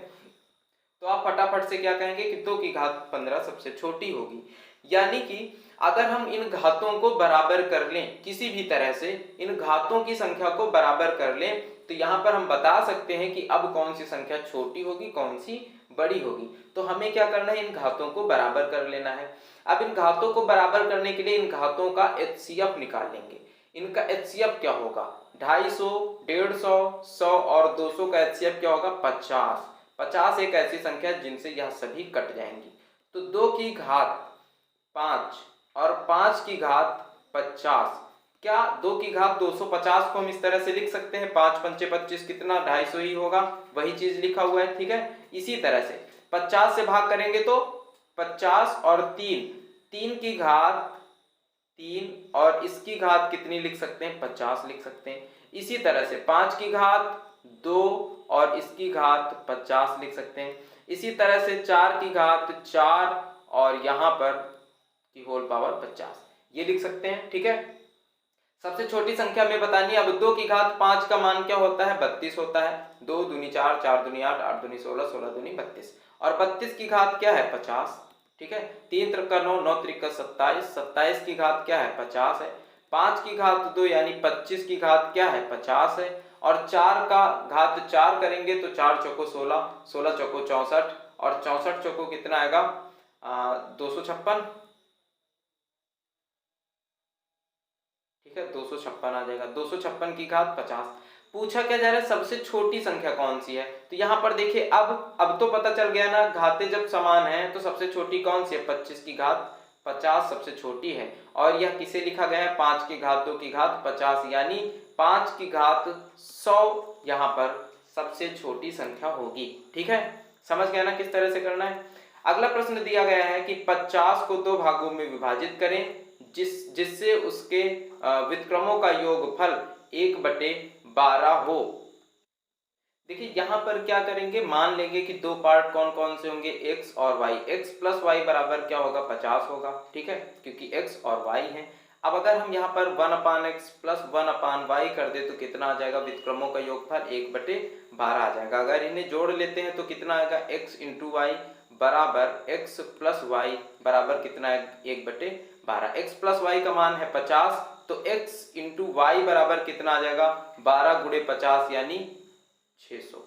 तो आप फटाफट से क्या कहेंगे कि 2 की घात 15 सबसे छोटी होगी। यानी कि अगर हम इन घातों को बराबर कर लें, किसी भी तरह से इन घातों की संख्या को बराबर कर लें, तो यहाँ पर हम बता सकते हैं कि अब कौन सी संख्या छोटी होगी कौन सी बड़ी होगी। तो हमें क्या करना है, इन घातों को बराबर कर लेना है। अब इन घातों को बराबर करने के लिए इन घातों का HCF निकाल लेंगे। इनका HCF क्या होगा, 250, 150, 100 और 200 का HCF क्या होगा, 50। 50 एक ऐसी संख्या है जिनसे यह सभी कट जाएंगी। तो 2 की घात 5 और 5 की घात 50, क्या 2 की घात 250 को हम इस तरह से लिख सकते हैं, 5 पंचे 25 कितना 250 ही होगा, वही चीज लिखा हुआ है। ठीक है, इसी तरह से 50 से भाग करेंगे तो 50 और 3 की घात 3, और इसकी घात कितनी लिख सकते हैं, 50 लिख सकते हैं। इसी तरह से 5 की घात 2 और इसकी घात 50 लिख सकते हैं। इसी तरह से 4 की घात 4 और यहाँ पर की होल पावर 50 ये लिख सकते हैं। ठीक है, सबसे छोटी संख्या में बतानी है। अब 2 की घात 5 का मान क्या होता है, 32 होता है। 2 दूनी 4, 4 दूनी 8, 8 दूनी 16, 16 दूनी 32, और 32 की घात क्या है, 50। ठीक है, 3 त्रिक 9, 9 त्रिक 27, 27 की घात क्या है, 50 है। 5 की घात 2 यानी 25 की घात क्या है, 50 है। और 4 का घात 4 करेंगे तो 4 चौको 16, 16 चौको 64, और 64 चौको कितना आएगा, 256। ठीक है, 256 आ जाएगा। 256 की घात 50। पूछा क्या जा रहा है, सबसे छोटी संख्या कौन सी है। तो यहाँ पर देखिए अब तो पता चल गया ना, घातें जब समान हैं तो सबसे छोटी कौन सी है, 25 की घात 50 सबसे छोटी है। और यह किसे लिखा गया है, 5 की घात 2 की घात 50, यानी 5 की घात 100 यहाँ पर सबसे छोटी संख्या होगी। ठीक है, समझ गया ना किस तरह से करना है। अगला प्रश्न दिया गया है कि 50 को 2 भागों में विभाजित करें जिससे उसके व्युत्क्रमों का योगफल 1/12 हो। देखिए यहाँ पर क्या करेंगे, मान लेंगे कि 2 पार्ट कौन कौन से होंगे, x और y। x प्लस वाई बराबर क्या होगा, 50 होगा। ठीक है, क्योंकि x और y है। अब अगर हम यहाँ पर 1/x प्लस 1/y कर दे तो कितना आ जाएगा, व्युत्क्रमों का योगफल 1/12 आ जाएगा। अगर इन्हें जोड़ लेते हैं तो कितना आएगा, x इंटू वाई बराबर x प्लस वाई बराबर कितना है, 1/12। x प्लस वाई का मान है 50, तो x इंटू वाई बराबर कितना आ जाएगा, 12 गुणे 50 यानी 600।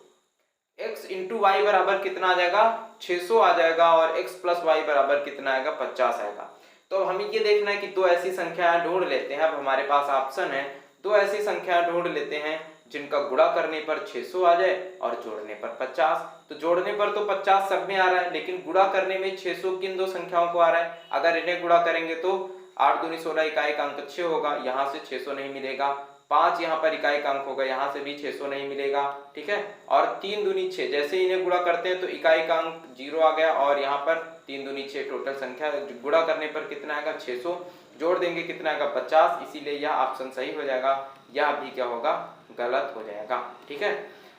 x इंटू वाई बराबर कितना आ जाएगा, 600 आ जाएगा, और x प्लस वाई बराबर कितना आएगा, 50 आएगा। तो अब हमें ये देखना है कि 2 ऐसी संख्याएं ढूंढ लेते हैं। अब हमारे पास ऑप्शन है, 2 ऐसी संख्याएं ढूंढ लेते हैं जिनका गुणा करने पर 600 आ जाए और जोड़ने पर 50। तो जोड़ने पर तो 50 सब में आ रहा है, लेकिन गुणा करने में 600 किन 2 संख्याओं को आ रहा है। अगर इन्हें गुणा करेंगे तो 8 दूनी 16 इकाई का अंक 6 होगा, यहाँ से 600 नहीं मिलेगा। 5 यहाँ पर इकाई का अंक होगा, यहाँ से भी 600 नहीं मिलेगा। ठीक है, और 3 दूनी 6, जैसे इन्हें गुणा करते हैं तो इकाई का अंक 0 आ गया, और यहाँ पर 3 दूनी 6 टोटल संख्या गुणा करने पर कितना आएगा, 600। जोड़ देंगे कितना आएगा, 50। इसीलिए यह ऑप्शन सही हो जाएगा, यह भी क्या होगा, गलत हो जाएगा। ठीक है,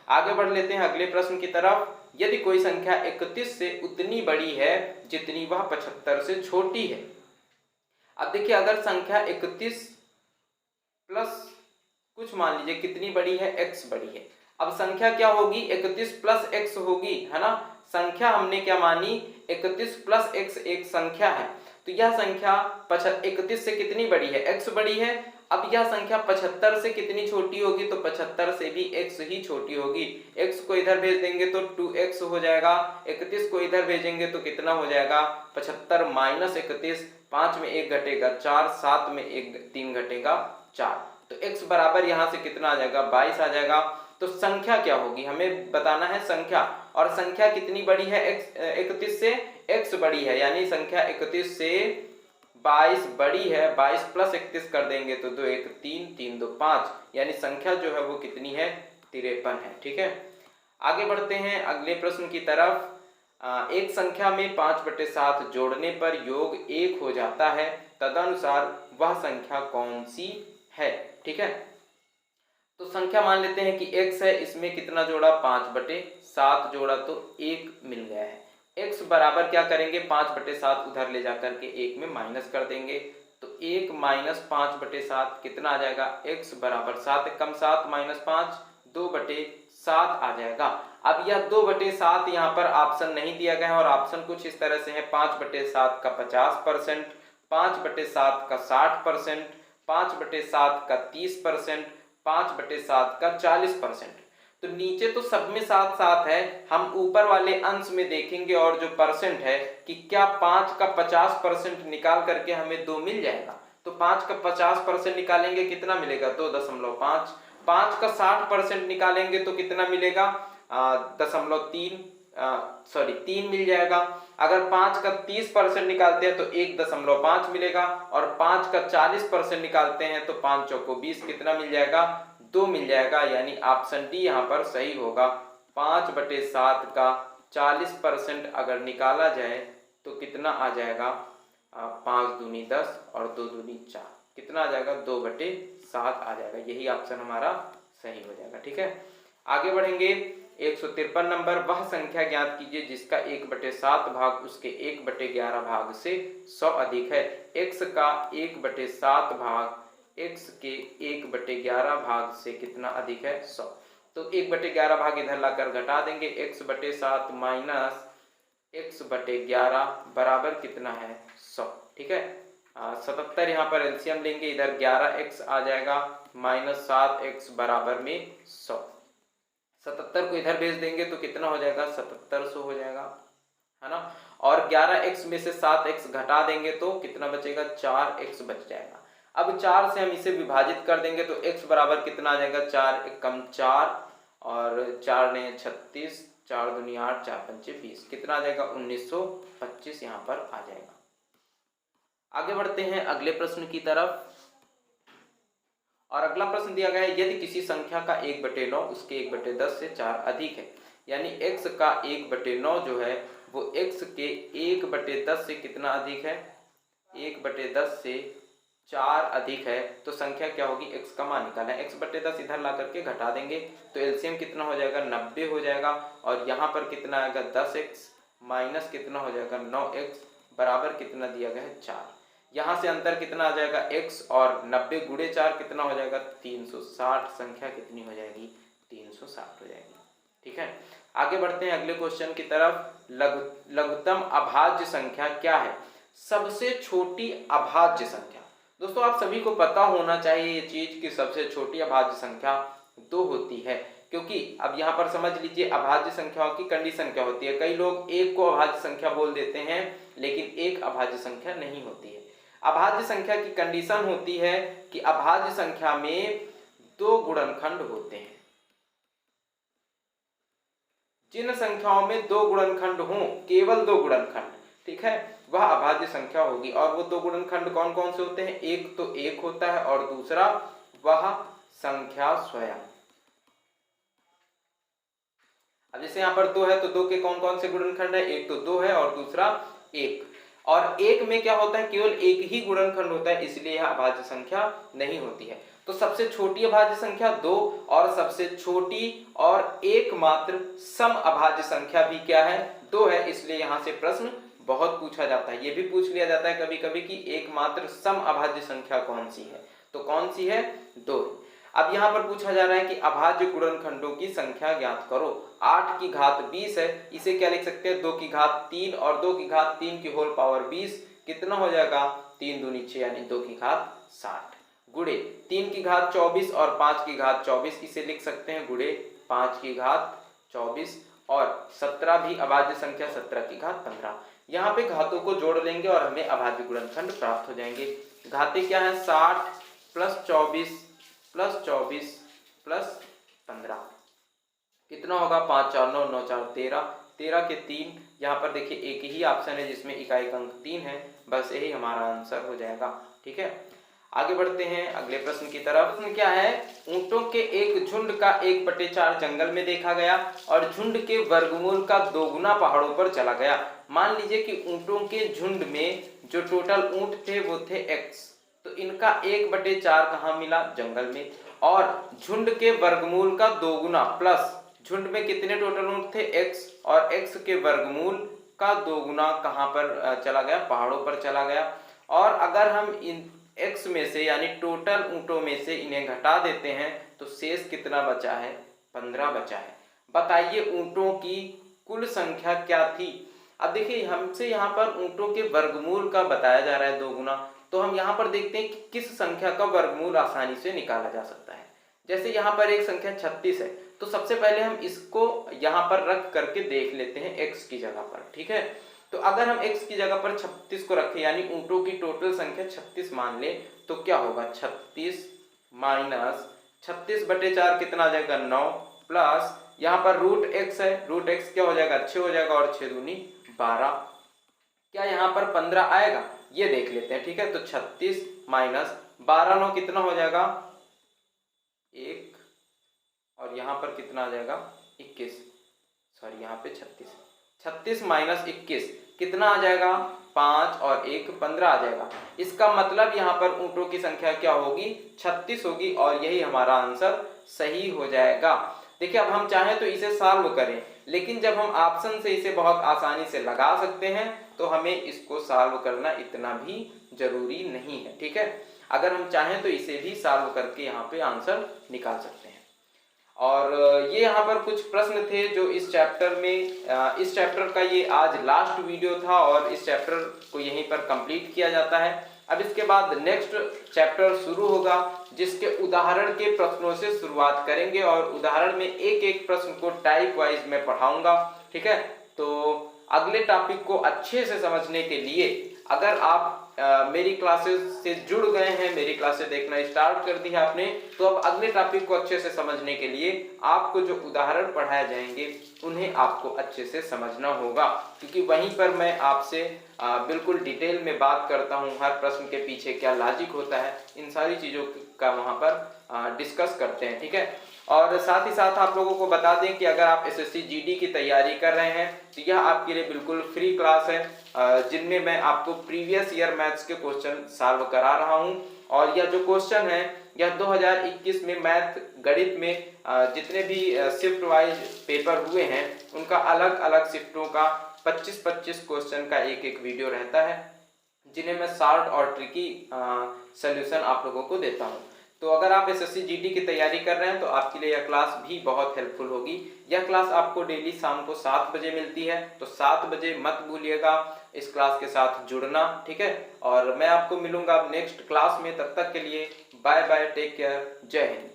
आगे बढ़ लेते हैं अगले प्रश्न की तरफ। यदि कोई संख्या 31 से उतनी बड़ी है जितनी वह 75 से छोटी है। अब देखिए, अगर संख्या 31 प्लस कुछ मान लीजिए कितनी बड़ी है, x बड़ी है। अब संख्या क्या होगी, 31 प्लस x होगी, है ना। संख्या हमने क्या मानी, 31 प्लस x एक संख्या है, तो यह संख्या 31 से कितनी बड़ी है, x बड़ी है। अब यह संख्या 75 से कितनी छोटी होगी, तो 75 से भी x ही छोटी होगी। x को इधर भेज देंगे तो 2x हो जाएगा, 31 को इधर भेजेंगे तो कितना हो जाएगा, 75 माइनस 31, 5 में 1 घटेगा 4, 7 में 3 घटेगा 4, तो x बराबर यहाँ से कितना आ जाएगा, 22 आ जाएगा। तो संख्या क्या होगी, हमें बताना है संख्या, और संख्या कितनी बड़ी है, x 31 से x बड़ी है, यानी संख्या 31 से 22 बड़ी है। 22 प्लस 31 कर देंगे तो 2 1 3 3 2 5, यानी संख्या जो है वो कितनी है, 53 है। ठीक है, आगे बढ़ते हैं अगले प्रश्न की तरफ। एक संख्या में 5/7 जोड़ने पर योग 1 हो जाता है, तदनुसार वह संख्या कौन सी है। ठीक है, तो संख्या मान लेते हैं कि x है, इसमें कितना जोड़ा, 5/7 जोड़ा तो 1 मिल गया है। x बराबर क्या करेंगे, 5/7 उधर ले जाकर के 1 में माइनस कर देंगे, तो 1 माइनस 5/7 कितना आ जाएगा, x बराबर 7 कम 7 माइनस 5 2/7 आ जाएगा। अब यह 2/7 यहाँ पर ऑप्शन नहीं दिया गया है, और ऑप्शन कुछ इस तरह से है, 5/7 का 50%, 5/7 का 60%, 5/7 का 30%, 5/7 का 40%। तो नीचे तो सब में 7 है, हम ऊपर वाले अंश में देखेंगे और जो परसेंट है कि क्या 5 का 50% निकाल करके हमें 2 मिल जाएगा। तो 5 का 50% निकालेंगे कितना मिलेगा, 2.5। 5 का 60% निकालेंगे तो कितना मिलेगा, 3 मिल जाएगा। अगर 5 का 30% निकालते हैं तो 1.5 मिलेगा, और 5 का 40% निकालते हैं तो 5 चौको 20, कितना मिल जाएगा, 2 मिल जाएगा। यानी ऑप्शन डी यहाँ पर सही होगा। 5/7 का 40% अगर निकाला जाए तो कितना आ जाएगा, 5 दूनी 10 और 2 दूनी 4, कितना आ जाएगा, 2/7 आ जाएगा। यही ऑप्शन हमारा सही हो जाएगा। ठीक है, आगे बढ़ेंगे। 153 नंबर, वह संख्या ज्ञात कीजिए जिसका 1/7 भाग उसके 1/11 भाग से 100 अधिक है। x का 1/7 भाग x के 1/11 भाग से कितना अधिक है, 100। तो 1/11 भाग इधर लाकर घटा देंगे, x/7 माइनस x/11 बराबर कितना है, 100। ठीक है, 77 यहाँ पर एलसीएम लेंगे, इधर 11x आ जाएगा माइनस 7x बराबर में 100। 77 को इधर भेज देंगे तो कितना हो जाएगा, 7700 हो जाएगा, है ना। और 11x में से 7x घटा देंगे तो कितना बचेगा, 4x बच जाएगा। अब 4 से हम इसे विभाजित कर देंगे तो x बराबर कितना आ जाएगा, 4 कम 4 और 4 ने 36, 4 दूनी 8, 4 पंचे 20, कितना आ जाएगा, 1925 यहाँ पर आ जाएगा। आगे बढ़ते हैं अगले प्रश्न की तरफ, और अगला प्रश्न दिया गया है, यदि किसी संख्या का 1/9 उसके 1/10 से 4 अधिक है, यानी x का 1/9 जो है वो x के 1/10 से कितना अधिक है, 1/10 से 4 अधिक है, तो संख्या क्या होगी, x का मान निकालना है। x/10 इधर ला करके घटा देंगे तो एलसीएम कितना हो जाएगा, 90 हो जाएगा, और यहाँ पर कितना आएगा, 10x माइनस कितना हो जाएगा, 9x बराबर कितना दिया गया है, 4। यहाँ से अंतर कितना आ जाएगा, x, और 90 गुणे 4 कितना हो जाएगा, 360। संख्या कितनी हो जाएगी, 360 हो जाएगी। ठीक है, आगे बढ़ते हैं अगले क्वेश्चन की तरफ। लघुत्तम अभाज्य संख्या क्या है, सबसे छोटी अभाज्य संख्या। दोस्तों आप सभी को पता होना चाहिए ये चीज कि सबसे छोटी अभाज्य संख्या 2 होती है, क्योंकि अब यहाँ पर समझ लीजिए अभाज्य संख्याओं की कंडीशन क्या होती है। कई लोग 1 को अभाज्य संख्या बोल देते हैं, लेकिन 1 अभाज्य संख्या नहीं होती है। अभाज्य संख्या की कंडीशन होती है कि अभाज्य संख्या में 2 गुणनखंड होते हैं। जिन संख्याओं में 2 गुणनखंड हों, केवल 2 गुणनखंड, ठीक है, वह अभाज्य संख्या होगी। और वो 2 गुणनखंड कौन कौन से होते हैं, एक तो 1 होता है और दूसरा वह संख्या स्वयं। अब जैसे यहाँ पर 2 है तो 2 के कौन कौन से गुणनखंड है, एक तो 2 है और दूसरा 1। और एक में क्या होता है, केवल एक ही गुणनखंड होता है, इसलिए यह अभाज्य संख्या नहीं होती है। तो सबसे छोटी अभाज्य संख्या 2 और सबसे छोटी और एकमात्र सम अभाज्य संख्या भी क्या है, 2 है, इसलिए यहां से प्रश्न बहुत पूछा जाता है। ये भी पूछ लिया जाता है कभी कभी कि एकमात्र सम अभाज्य संख्या कौन सी है, तो कौन सी है, 2। अब यहाँ पर पूछा जा रहा है कि अभाज्य गुणनखंडों की संख्या ज्ञात करो। 8 की घात 20 है, इसे क्या लिख सकते हैं, 2 की घात 3 और 2 की घात 3 की होल पावर 20, कितना हो जाएगा, 3 दूनी 6 यानी 2 की घात 60, गुणे 3 की घात 24 और 5 की घात 24, इसे लिख सकते हैं गुणे 5 की घात 24, और 17 भी अभाज्य संख्या, 17 की घात 15। यहाँ पे घातों को जोड़ लेंगे और हमें अभाज्य गुणनखंड प्राप्त हो जाएंगे। घातें क्या है, 60 प्लस 24 प्लस 24 प्लस 15, कितना होगा, 5 4 9 9 4 13, 13 के 3, यहाँ पर देखिए एक ही ऑप्शन है जिसमें इकाई अंक 3 है, बस यही हमारा आंसर हो जाएगा। ठीक है, आगे बढ़ते हैं अगले प्रश्न की तरफ। प्रश्न क्या है, ऊंटों के एक झुंड का 1/4 जंगल में देखा गया और झुंड के वर्गमूल का 2 गुना पहाड़ों पर चला गया। मान लीजिए कि ऊंटों के झुंड में जो टोटल ऊंट थे वो थे x, तो इनका 1/4 कहाँ मिला, जंगल में, और झुंड के वर्गमूल का 2 गुना प्लस झुंड में कितने टोटल ऊंट थे, x, और x के वर्गमूल का 2 गुना कहाँ पर चला गया, पहाड़ों पर चला गया। और अगर हम इन x में से यानी टोटल ऊंटों में से इन्हें घटा देते हैं तो शेष कितना बचा है, 15 बचा है। बताइए ऊंटों की कुल संख्या क्या थी। अब देखिए हमसे यहाँ पर ऊंटों के वर्गमूल का बताया जा रहा है 2 गुना, तो हम यहाँ पर देखते हैं कि किस संख्या का वर्गमूल आसानी से निकाला जा सकता है। जैसे यहाँ पर एक संख्या 36 है, तो सबसे पहले हम इसको यहाँ पर रख करके देख लेते हैं x की जगह पर। ठीक है, तो अगर हम x की जगह पर 36 को रखें यानी ऊंटों की टोटल संख्या 36 मान ले, तो क्या होगा, 36 माइनस 36/4 कितना आ जाएगा, 9, प्लस यहाँ पर रूट x है, रूट x क्या हो जाएगा, 6 हो जाएगा, और 6 दूनी 12, क्या यहाँ पर 15 आएगा, ये देख लेते हैं। ठीक है, तो 36 माइनस 12 9 कितना हो जाएगा, 1, और यहाँ पर कितना आ जाएगा, 21, सॉरी यहाँ पे 36 माइनस 21 कितना आ जाएगा, 5 और 1 15 आ जाएगा। इसका मतलब यहाँ पर ऊंटों की संख्या क्या होगी, 36 होगी, और यही हमारा आंसर सही हो जाएगा। देखिए अब हम चाहें तो इसे सॉल्व करें, लेकिन जब हम ऑप्शन से इसे बहुत आसानी से लगा सकते हैं तो हमें इसको सॉल्व करना इतना भी जरूरी नहीं है। ठीक है, अगर हम चाहें तो इसे भी सॉल्व करके यहाँ पे आंसर निकाल सकते हैं। और ये यहाँ पर कुछ प्रश्न थे जो इस चैप्टर में, इस चैप्टर का ये आज लास्ट वीडियो था और इस चैप्टर को यहीं पर कंप्लीट किया जाता है। अब इसके बाद नेक्स्ट चैप्टर शुरू होगा जिसके उदाहरण के प्रश्नों से शुरुआत करेंगे और उदाहरण में एक एक प्रश्न को टाइप वाइज में पढ़ाऊंगा। ठीक है, तो अगले टॉपिक को अच्छे से समझने के लिए अगर आप मेरी क्लासेस से जुड़ गए हैं, मेरी क्लासेस देखना स्टार्ट कर दी है आपने, तो अब अगले टॉपिक को अच्छे से समझने के लिए आपको जो उदाहरण पढ़ाए जाएंगे उन्हें आपको अच्छे से समझना होगा, क्योंकि वहीं पर मैं आपसे बिल्कुल डिटेल में बात करता हूं, हर प्रश्न के पीछे क्या लॉजिक होता है, इन सारी चीज़ों का वहाँ पर डिस्कस करते हैं। ठीक है, और साथ ही साथ आप लोगों को बता दें कि अगर आप एसएससी जीडी की तैयारी कर रहे हैं तो यह आपके लिए बिल्कुल फ्री क्लास है, जिनमें मैं आपको प्रीवियस ईयर मैथ्स के क्वेश्चन सॉल्व करा रहा हूं। और यह जो क्वेश्चन है यह 2021 में मैथ गणित में जितने भी शिफ्ट वाइज पेपर हुए हैं उनका अलग अलग शिफ्टों का 25-25 क्वेश्चन का एक एक वीडियो रहता है, जिन्हें मैं शॉर्ट और ट्रिकी सॉल्यूशन आप लोगों को देता हूं। तो अगर आप एसएससी जीडी की तैयारी कर रहे हैं तो आपके लिए यह क्लास भी बहुत हेल्पफुल होगी। यह क्लास आपको डेली शाम को 7 बजे मिलती है, तो 7 बजे मत भूलिएगा इस क्लास के साथ जुड़ना। ठीक है, और मैं आपको मिलूंगा नेक्स्ट क्लास में, तब तक के लिए बाय बाय, टेक केयर, जय हिंद।